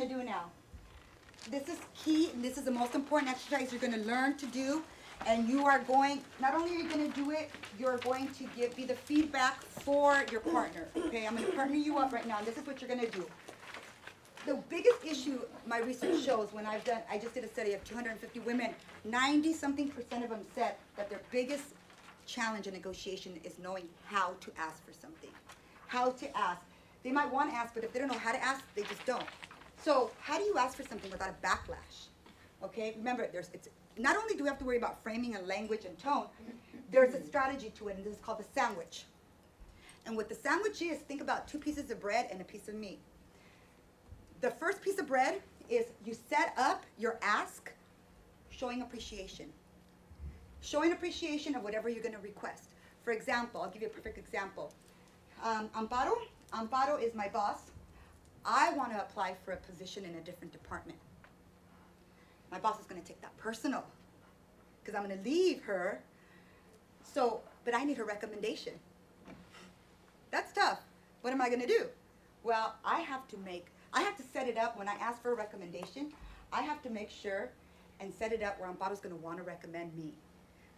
going to do now. This is key, and this is the most important exercise you're going to learn to do. And you are going, not only are you going to do it, you're going to be the feedback for your partner. Okay, I'm going to partner you up right now, and this is what you're going to do. The biggest issue my research shows when I just did a study of 250 women, 90-something% of them said that their biggest challenge in negotiation is knowing how to ask for something. How to ask. They might want to ask, but if they don't know how to ask, they just don't. So how do you ask for something without a backlash? Okay, remember, it's not only do we have to worry about framing and language and tone, there's a strategy to it, and this is called the sandwich. And what the sandwich is, think about 2 pieces of bread and a piece of meat. The first piece of bread is you set up your ask showing appreciation. Showing appreciation of whatever you're going to request. For example, I'll give you a perfect example. Amparo is my boss. I want to apply for a position in a different department. My boss is going to take that personal because I'm going to leave her. So, but I need her recommendation. That's tough. What am I going to do? Well, I have to set it up when I ask for a recommendation. I have to make sure and set it up where Amparo's going to want to recommend me.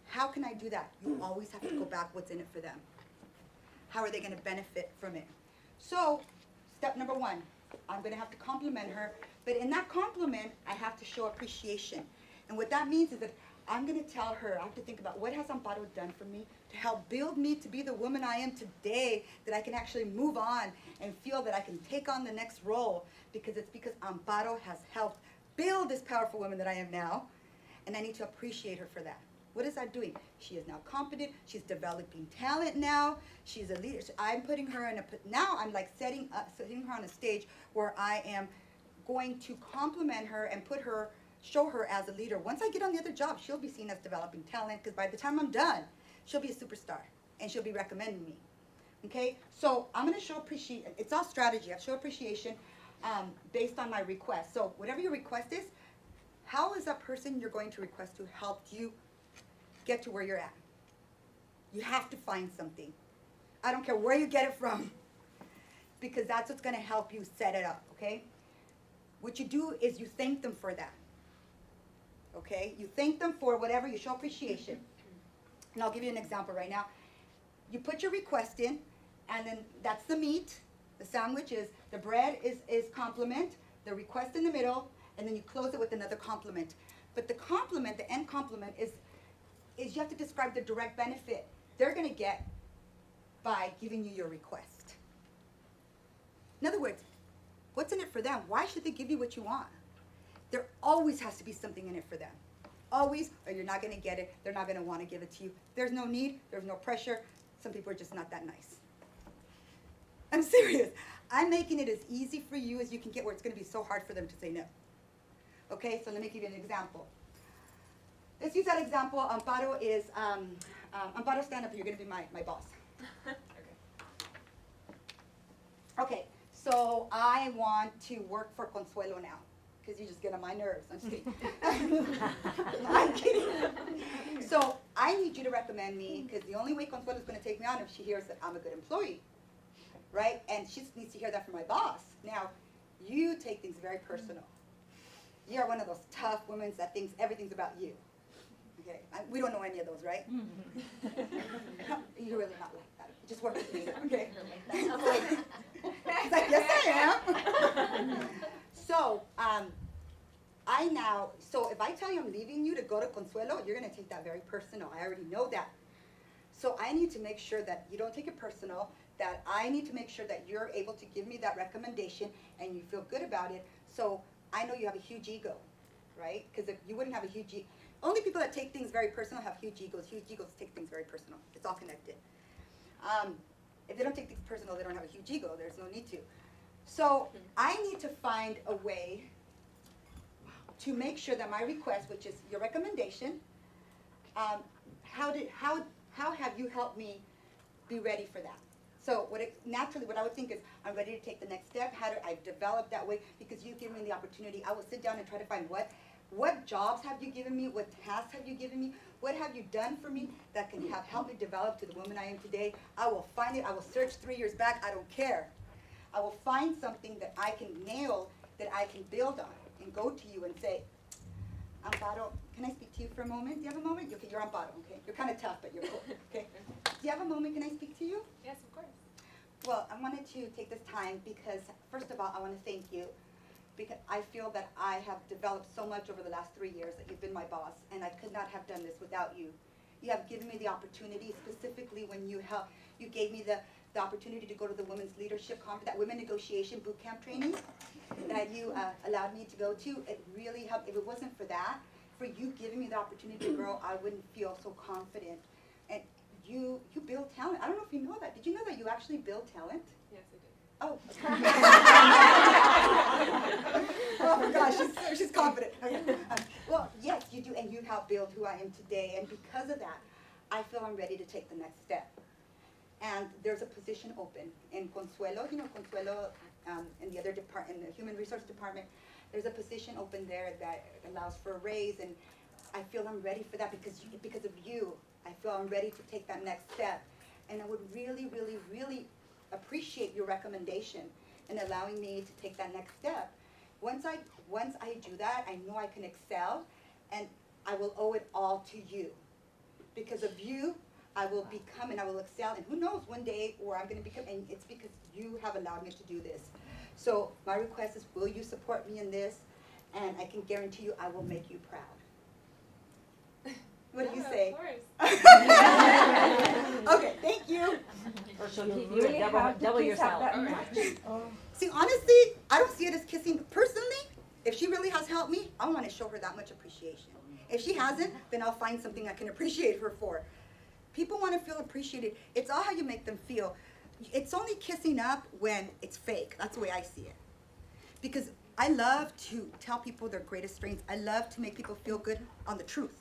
How can I do that? You always have to go back what's in it for them. How are they going to benefit from it? So, step number 1, I'm going to have to compliment her. But in that compliment, I have to show appreciation. And what that means is that I'm going to tell her, I have to think about what has Amparo done for me to help build me to be the woman I am today, that I can actually move on and feel that I can take on the next role, because it's because Amparo has helped build this powerful woman that I am now, and I need to appreciate her for that. What is that doing? She is now competent. She's developing talent now. She's a leader. So I'm putting her in now I'm like setting her on a stage where I am going to compliment her and show her as a leader. Once I get on the other job, she'll be seen as developing talent, because by the time I'm done, she'll be a superstar and she'll be recommending me. Okay, so I'm going to show appreciation. It's all strategy. I show appreciation based on my request. So whatever your request is, how is that person you're going to request to help you get to where you're at? You have to find something. I don't care where you get it from, because that's what's going to help you set it up. Okay, what you do is you thank them for that. Okay, you thank them for whatever, you show appreciation. And I'll give you an example right now. You put your request in, and then that's the meat. The sandwich is, the bread is compliment, the request in the middle, and then you close it with another compliment. But the compliment, the end compliment, is you have to describe the direct benefit they're going to get by giving you your request. In other words, what's in it for them? Why should they give you what you want? There always has to be something in it for them. Always, or you're not going to get it. They're not going to want to give it to you. There's no need. There's no pressure. Some people are just not that nice. I'm serious. I'm making it as easy for you as you can get, where it's going to be so hard for them to say no. Okay, so let me give you an example. Let's use that example. Amparo is, Amparo, stand up. You're going to be my boss. Okay, so I want to work for Consuelo now, because you just get on my nerves. I'm just kidding. I'm kidding. So I need you to recommend me, because the only way Consuelo is going to take me on if she hears that I'm a good employee, right? And she just needs to hear that from my boss. Now, you take things very personal. You're one of those tough women that thinks everything's about you. Okay, we don't know any of those, right? You're really not like that. Just work with me, okay? He's like, yes, I am. So, so if I tell you I'm leaving you to go to Consuelo, you're going to take that very personal. I already know that. So I need to make sure that you don't take it personal, that I need to make sure that you're able to give me that recommendation and you feel good about it. So I know you have a huge ego, right? Because if you wouldn't have a huge ego, only people that take things very personal have huge egos. Huge egos take things very personal. It's all connected. If they don't take things personal, they don't have a huge ego. There's no need to. So I need to find a way to make sure that my request, which is your recommendation, how have you helped me be ready for that? So naturally, what I would think is, I'm ready to take the next step. How do I develop that way? Because you've given me the opportunity. I will sit down and try to find what jobs have you given me? What tasks have you given me? What have you done for me that can have helped me develop to the woman I am today? I will find it. I will search 3 years back. I don't care. I will find something that I can nail, that I can build on and go to you and say, Amparo, can I speak to you for a moment? Do you have a moment? Okay, you're Amparo, okay? You're kind of tough, but you're cool, okay? Do you have a moment? Can I speak to you? Yes, of course. Well, I wanted to take this time because, first of all, I want to thank you because I feel that I have developed so much over the last 3 years that you've been my boss, and I could not have done this without you. You have given me the opportunity, specifically when you gave me the opportunity to go to the Women's Leadership Conference, that Women Negotiation Boot Camp training that you allowed me to go to. It really helped. If it wasn't for that, for you giving me the opportunity to grow, I wouldn't feel so confident. And you build talent. I don't know if you know that. Did you know that you actually build talent? Yes, I did. Oh. Oh my gosh, she's confident. Okay. Well, yes, you do, and you help build who I am today. And because of that, I feel I'm ready to take the next step. And there's a position open in Consuelo. You know, Consuelo in the other department, in the Human Resource Department, there's a position open there that allows for a raise, and I feel I'm ready for that because of you. I feel I'm ready to take that next step, and I would really, really, really appreciate your recommendation in allowing me to take that next step. Once I do that, I know I can excel, and I will owe it all to you. Because of you, I will become and I will excel, and who knows, one day where I'm going to become, and it's because you have allowed me to do this. So my request is, will you support me in this? And I can guarantee you I will make you proud. What do you say? Of course. Okay, thank you. Or she'll give you a double your salary. See, honestly, I don't see it as kissing. Personally, if she really has helped me, I want to show her that much appreciation. If she hasn't, then I'll find something I can appreciate her for. People want to feel appreciated. It's all how you make them feel. It's only kissing up when it's fake. That's the way I see it. Because I love to tell people their greatest strengths. I love to make people feel good on the truth.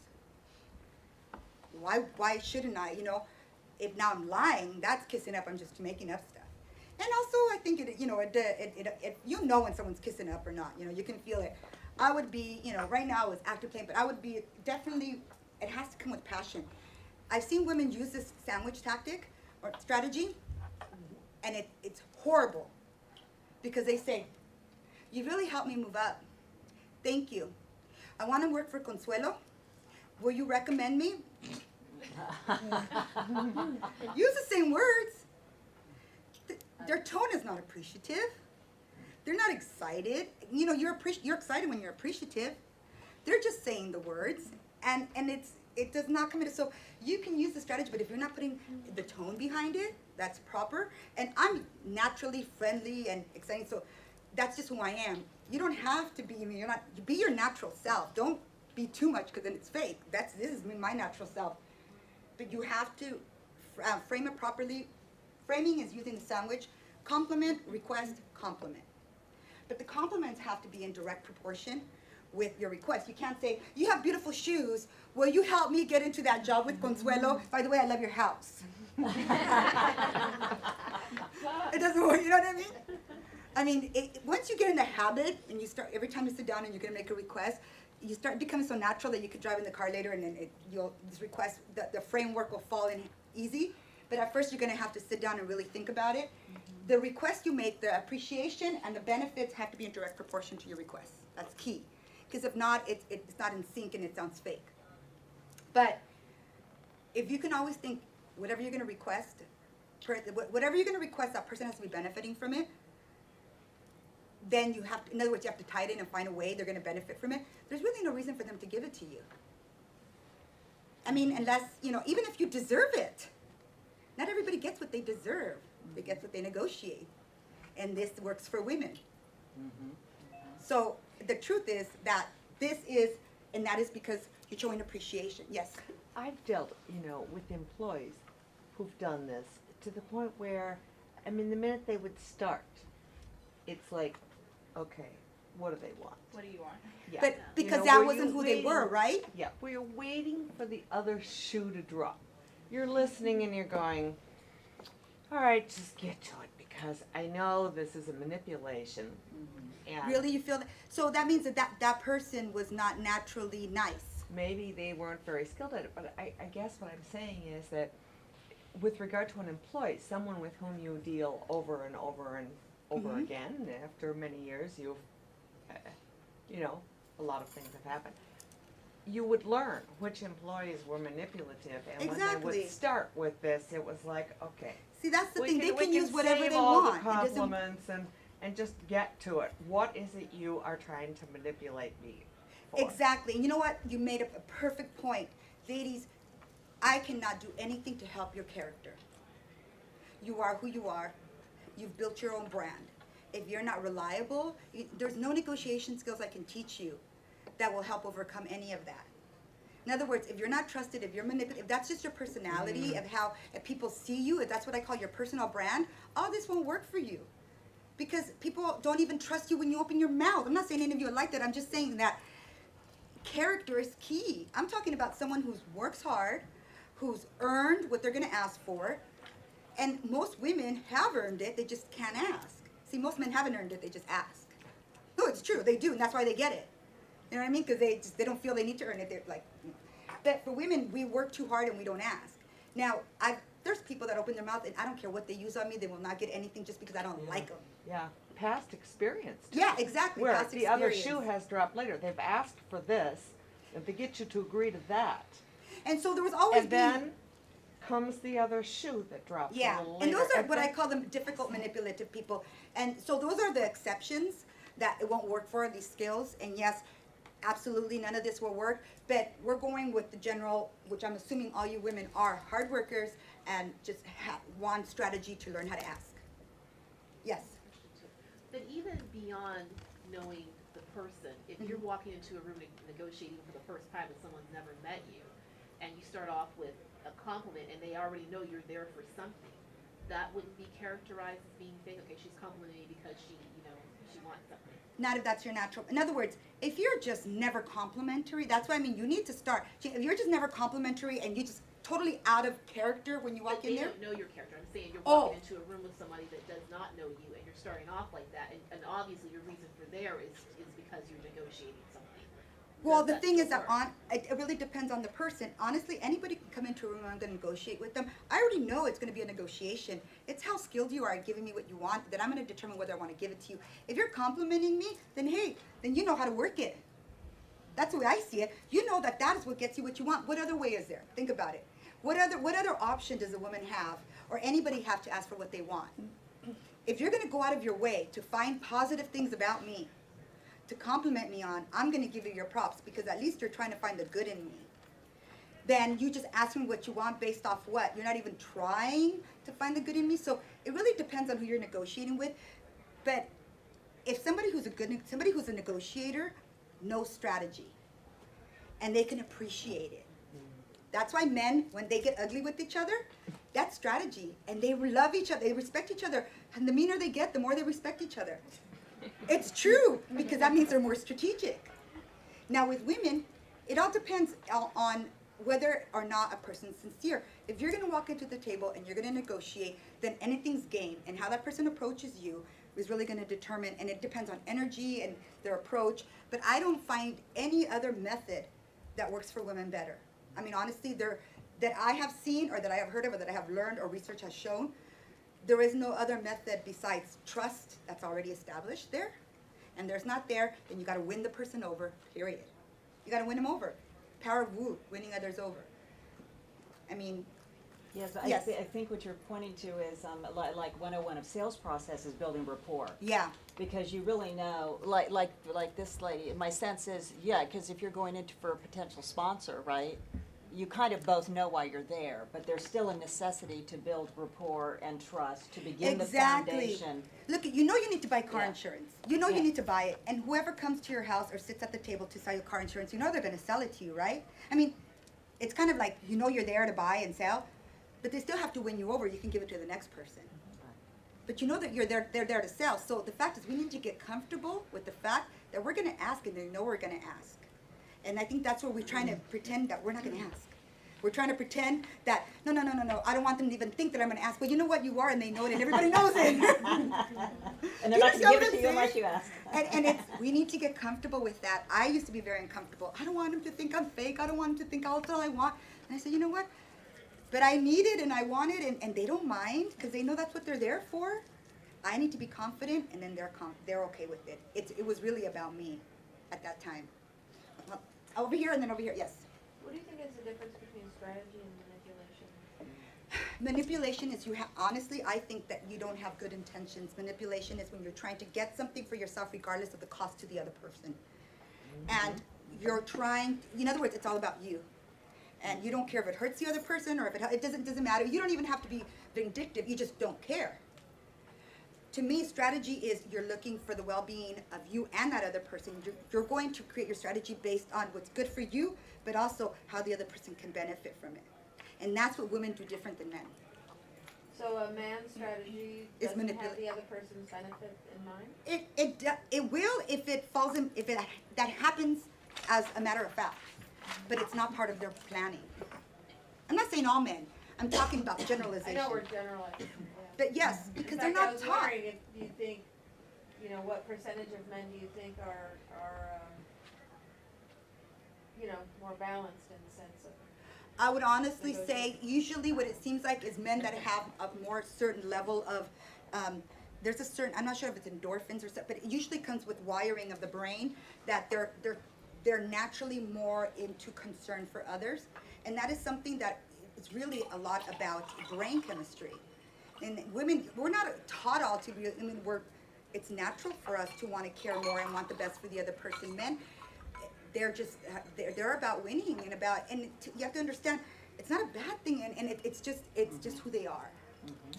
Why shouldn't I? You know, if now I'm lying, that's kissing up. I'm just making up stuff. And also, I think you know when someone's kissing up or not. You know, you can feel it. I would be, you know, right now it's active playing, but I would be definitely. It has to come with passion. I've seen women use this sandwich tactic or strategy, and it's horrible because they say, "You really helped me move up. Thank you. I want to work for Consuelo. Will you recommend me?" Use the same words. Their tone is not appreciative. They're not excited. You know, you're excited when you're appreciative. They're just saying the words, and it does not come into. So you can use the strategy, but if you're not putting the tone behind it, that's proper. And I'm naturally friendly and exciting, so that's just who I am. You don't have to be. I mean, be your natural self. Don't be too much because then it's fake. This is my natural self. But you have to frame it properly. Framing is using the sandwich. Compliment, request, compliment. But the compliments have to be in direct proportion with your request. You can't say, "You have beautiful shoes. Will you help me get into that job with Consuelo? By the way, I love your house." It doesn't work, you know what I mean? I mean, once you get in the habit and you start, every time you sit down and you're going to make a request, you start becoming so natural that you could drive in the car later and then this request, the framework will fall in easy. But at first you're going to have to sit down and really think about it. Mm-hmm. The request you make, the appreciation and the benefits have to be in direct proportion to your request. That's key. Because if not, it's not in sync and it sounds fake. But if you can always think, whatever you're going to request, that person has to be benefiting from it, then you have to, in other words, you have to tie it in and find a way they're going to benefit from it. There's really no reason for them to give it to you. I mean, unless, you know, even if you deserve it. Not everybody gets what they deserve. They get what they negotiate. And this works for women. Mm-hmm. So the truth is that that is because you're showing appreciation. Yes? I've dealt, you know, with employees who've done this to the point where, I mean, the minute they would start, it's like, okay, what do they want? What do you want? Yeah. But because that wasn't who they were, right? Yeah. Well, you're waiting for the other shoe to drop. You're listening and you're going, all right, just get to it because I know this is a manipulation. Mm-hmm. And really, you feel that? So that means that person was not naturally nice. Maybe they weren't very skilled at it, but I guess what I'm saying is that with regard to an employee, someone with whom you deal over and over and over mm-hmm. again, and after many years you've you know, a lot of things have happened. You would learn which employees were manipulative, and when they Exactly. would start with this, it was like, okay, See, that's the thing. They we can use whatever save they all want. the It doesn't. compliments and just get to it. What is it you are trying to manipulate me for? Exactly. And you know what? You made a perfect point. Ladies, I cannot do anything to help your character. You are who you are. You've built your own brand. If you're not reliable, there's no negotiation skills I can teach you that will help overcome any of that. In other words, if you're not trusted, if you're manipulative, if that's just your personality, of how if people see you, if that's what I call your personal brand, all this won't work for you. Because people don't even trust you when you open your mouth. I'm not saying any of you are like that. I'm just saying that character is key. I'm talking about someone who works hard, who's earned what they're going to ask for. And most women have earned it, they just can't ask. See, most men haven't earned it, they just ask. No, it's true, they do, and that's why they get it. You know what I mean? Because they don't feel they need to earn it. They're like, but for women, we work too hard and we don't ask. Now, there's people that open their mouth and I don't care what they use on me, they will not get anything just because I don't like them. Yeah, past experience. Too. Yeah, exactly. Where past the other experience. shoe has dropped later. They've asked for this, and they get you to agree to that. And so there was always And then comes the other shoe that drops yeah, a little and later. those are what I call them difficult manipulative people. And so those are the exceptions that it won't work for, these skills. And yes, absolutely none of this will work, but we're going with the general, which I'm assuming all you women are hard workers and just one strategy to learn how to ask. Yes. But even beyond knowing the person, if you're walking into a room negotiating for the first time and someone's never met you, and you start off with a compliment and they already know you're there for something, that wouldn't be characterized as being fake. Okay, she's complimenting me because she wants something. Not if that's your natural. In other words, if you're just never complimentary, that's what I mean. You need to start. If you're just never complimentary and you just totally out of character when you walk But in they there. don't know your character. I'm saying you're walking into a room with somebody that does not know you, and you're starting off like that, and obviously your reason for there is because you're negotiating something. Well, Does the that thing is still that work? it really depends on the person. Honestly, anybody can come into a room and I'm going to negotiate with them. I already know it's going to be a negotiation. It's how skilled you are at giving me what you want that I'm going to determine whether I want to give it to you. If you're complimenting me, then hey, then you know how to work it. That's the way I see it. You know that is what gets you what you want. What other way is there? Think about it. What other option does a woman have or anybody have to ask for what they want? If you're going to go out of your way to find positive things about me, to compliment me on, I'm going to give you your props because at least you're trying to find the good in me. Then you just ask me what you want based off what? You're not even trying to find the good in me. So it really depends on who you're negotiating with. But if somebody who's a negotiator knows strategy and they can appreciate it. That's why men, when they get ugly with each other, that's strategy. And they love each other, they respect each other. And the meaner they get, the more they respect each other. It's true, because that means they're more strategic. Now with women, it all depends on whether or not a person's sincere. If you're going to walk into the table and you're going to negotiate, then anything's game. And how that person approaches you is really going to determine, and it depends on energy and their approach. But I don't find any other method that works for women better. I mean, honestly, that I have seen or that I have heard of or that I have learned or research has shown, there is no other method besides trust that's already established there. And there's not there, then you got to win the person over, period. You got to win them over. Power of woo, winning others over. I mean, Yes, Yes. I think what you're pointing to is like 101 of sales process is building rapport. yeah, Because you really know, like this lady, my sense is, yeah, because if you're going into for a potential sponsor, right, you kind of both know why you're there, but there's still a necessity to build rapport and trust to begin exactly. the foundation. Look, you know you need to buy car Yeah. insurance. You know Yeah. you need to buy it. And whoever comes to your house or sits at the table to sell your car insurance, you know they're going to sell it to you, right? I mean, it's kind of like you know you're there to buy and sell, but they still have to win you over. You can give it to the next person. But you know that they're there to sell. So the fact is we need to get comfortable with the fact that we're going to ask and they know we're going to ask. And I think that's where we're trying to pretend that we're not going to ask. We're trying to pretend that, no, I don't want them to even think that I'm going to ask. Well, you know what, you are, and they know it, and everybody knows it. And they're not going to give it to you unless you ask. And we need to get comfortable with that. I used to be very uncomfortable. I don't want them to think I'm fake. I don't want them to think I'll tell I want. And I said, you know what? But I need it, and I want it, and they don't mind, because they know that's what they're there for. I need to be confident, and then they're okay with it. It was really about me at that time. Over here and then over here, yes. What do you think is the difference between strategy and manipulation? Manipulation is honestly, I think that you don't have good intentions. Manipulation is when you're trying to get something for yourself regardless of the cost to the other person. And you're trying, in other words, it's all about you. And you don't care if it hurts the other person or if it doesn't matter. You don't even have to be vindictive, you just don't care. To me, strategy is you're looking for the well-being of you and that other person. You're going to create your strategy based on what's good for you, but also how the other person can benefit from it. And that's what women do different than men. So a man's strategy Is doesn't have manipulate. the other person's benefit in mind? It will if it falls in, if that happens as a matter of fact, but it's not part of their planning. I'm not saying all men. I'm talking about I generalization. know we're generalizing, yeah. But yes, because In they're fact, I not was taught. wondering if you think, what percentage of men do you think are more balanced in the sense of? I would honestly say usually what it seems like is men that have a more certain level of, there's a certain, I'm not sure if it's endorphins or something, but it usually comes with wiring of the brain that they're naturally more into concern for others. And that is something that is really a lot about brain chemistry. And women, we're not taught all to be, it's natural for us to want to care more and want the best for the other person. Men, they're about winning and you have to understand, it's not a bad thing, and it's just who they are.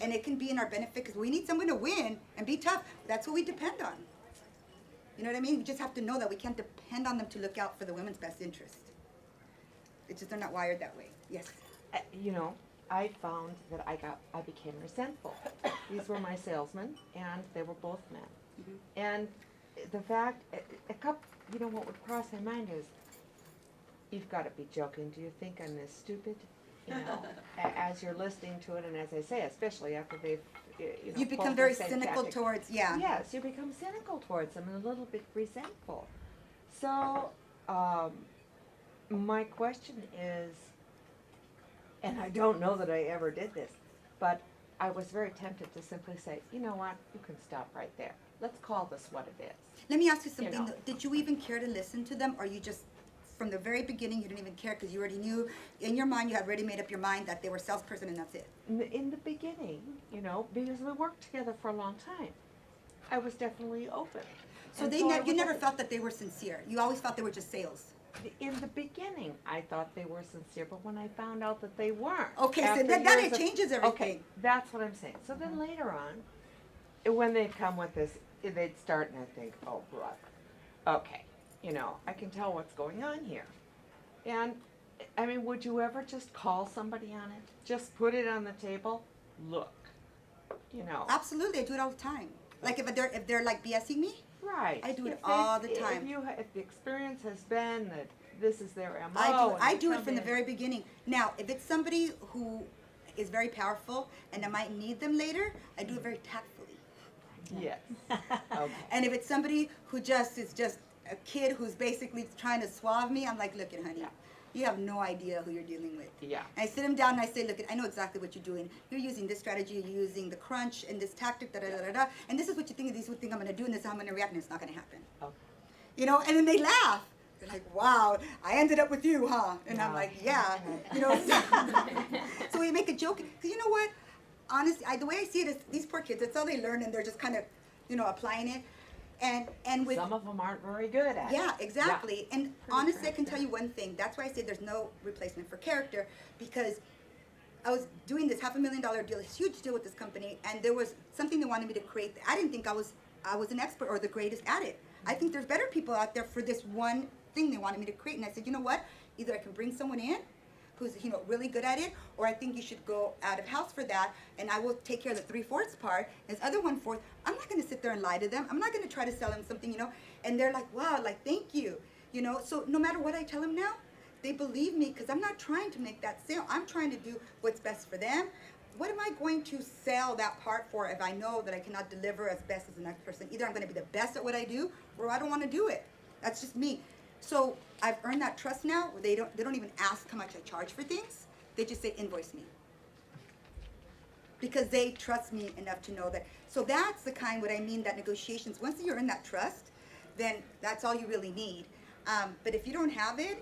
And it can be in our benefit because we need someone to win and be tough. That's what we depend on. You know what I mean? We just have to know that we can't depend on them to look out for the women's best interest. It's just they're not wired that way. Yes. I found that I became resentful. These were my salesmen, and they were both men. Mhm. And the fact, what would cross my mind is, you've got to be joking. Do you think I'm this stupid? As you're listening to it, and as I say, especially after they've, You become pulled very the same cynical tactic. towards, yeah. Yes, you become cynical towards them and a little bit resentful. So, my question is, and I don't know that I ever did this, but I was very tempted to simply say, you know what, you can stop right there. Let's call this what it is. Let me ask you something. know. Did you even care to listen to them, or you just, from the very beginning, you didn't even care because you already knew, in your mind, you had already made up your mind that they were a salesperson and that's it? In the beginning, because we worked together for a long time, I was definitely open. So And you I was never open. felt that they were sincere. You always thought they were just sales. In the beginning, I thought they were sincere, but when I found out that they weren't. Okay, so after that years it of- changes everything. Okay, that's what I'm saying. So then later on, when they'd come with this, they'd start and I'd think, oh, brother, okay, I can tell what's going on here. And, would you ever just call somebody on it? Just put it on the table? Look, Absolutely, I do it all the time. Like if they're like BSing me, Right. I do it If all they- the time. If the experience has been that this is their MO. I and do they it come from the in- very beginning. Now, if it's somebody who is very powerful and I might need them later, I do it very tactfully. Yes. Okay. And if it's somebody who is just a kid who's basically trying to suave me, I'm like, look it, honey, Yeah. you have no idea who you're dealing with. Yeah. And I sit him down and I say, look, I know exactly what you're doing. You're using this strategy, you're using the crunch and this tactic, da da da da da. And this is what you think, and this is what you think I'm gonna do, and this is how I'm gonna react, and it's not gonna happen. Okay. And then they laugh. They're like, wow, I ended up with you, huh? And I'm Yeah. like, yeah. So we make a joke. Because you know what? Honestly, the way I see it is these poor kids, that's all they learn, and they're just kind of, applying it. And with Some of them aren't very good at it. yeah, exactly. And honestly, I can tell you one thing. That's why I say there's no replacement for character, because I was doing this $500,000 deal, this huge deal with this company, and there was something they wanted me to create. I didn't think I was an expert or the greatest at it. I think there's better people out there for this one thing they wanted me to create. And I said, you know what? Either I can bring someone in who's really good at it, or I think you should go out of house for that, and I will take care of the 3/4 part. This other 1/4, I'm not going to sit there and lie to them. I'm not going to try to sell them something, And they're like, wow, like thank you, So no matter what I tell them now, they believe me because I'm not trying to make that sale. I'm trying to do what's best for them. What am I going to sell that part for if I know that I cannot deliver as best as the next person? Either I'm going to be the best at what I do, or I don't want to do it. That's just me. So I've earned that trust now. They don't even ask how much I charge for things. They just say invoice me. because they trust me enough to know that. So that's the kind, what I mean, that negotiations, once you're in that trust, then that's all you really need. But if you don't have it,